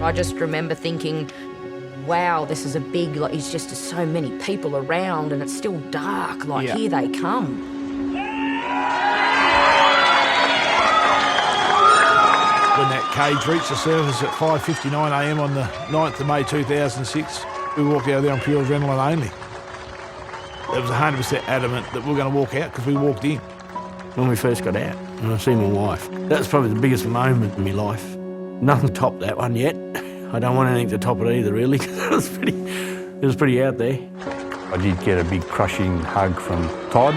I just remember thinking, wow, this is a big, like, it's just so many people around and it's still dark, like, here they come. When that cage reached the surface at 5:59am on the 9th of May 2006, we walked out there on pure adrenaline only. It was 100% adamant that we were going to walk out because we walked in. When we first got out and I seen my wife, that was probably the biggest moment in my life. Nothing topped that one yet. I don't want anything to top it either, really, because it was pretty out there. I did get a big crushing hug from Todd.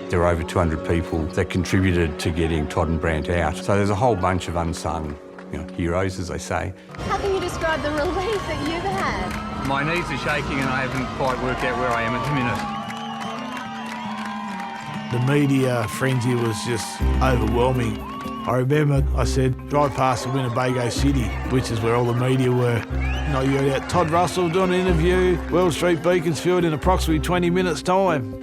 There were over 200 people that contributed to getting Todd and Brant out. So there's a whole bunch of unsung heroes, as they say. How can you describe the relief that you've had? My knees are shaking and I haven't quite worked out where I am at the minute. The media frenzy was just overwhelming. I remember I said, drive past the Winnebago City, which is where all the media were. And I yelled out, Todd Russell doing an interview, Wells Street, Beaconsfield in approximately 20 minutes' time.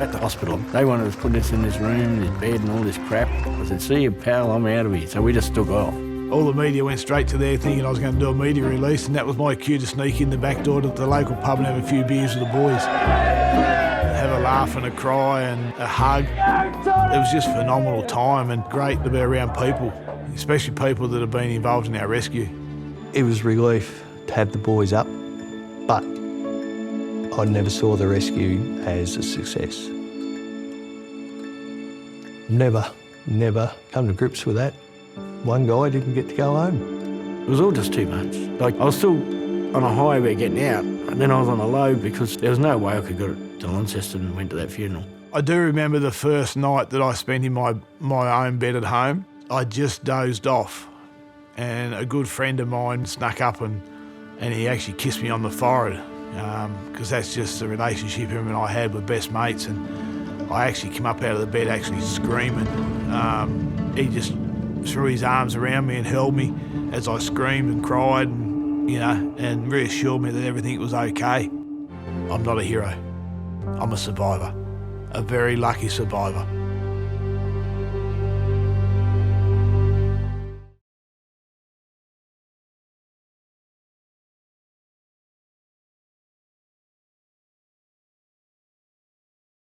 At the hospital, they wanted us to put us in this room, this bed and all this crap. I said, see you, pal, I'm out of here. So we just took off. All the media went straight to there thinking I was going to do a media release, and that was my cue to sneak in the back door to the local pub and have a few beers with the boys. Have a laugh and a cry and a hug. It was just a phenomenal time and great to be around people, especially people that have been involved in our rescue. It was relief to have the boys up, but I never saw the rescue as a success. Never come to grips with that. One guy didn't get to go home. It was all just too much. Like, I was still on a high way getting out, and then I was on a low because there was no way I could go to Launceston and went to that funeral. I do remember the first night that I spent in my own bed at home. I just dozed off, and a good friend of mine snuck up and he actually kissed me on the forehead, because that's just the relationship him and I had with best mates. And I actually came up out of the bed actually screaming. He just threw his arms around me and held me as I screamed and cried and reassured me that everything was okay. I'm not a hero. I'm a survivor, a very lucky survivor.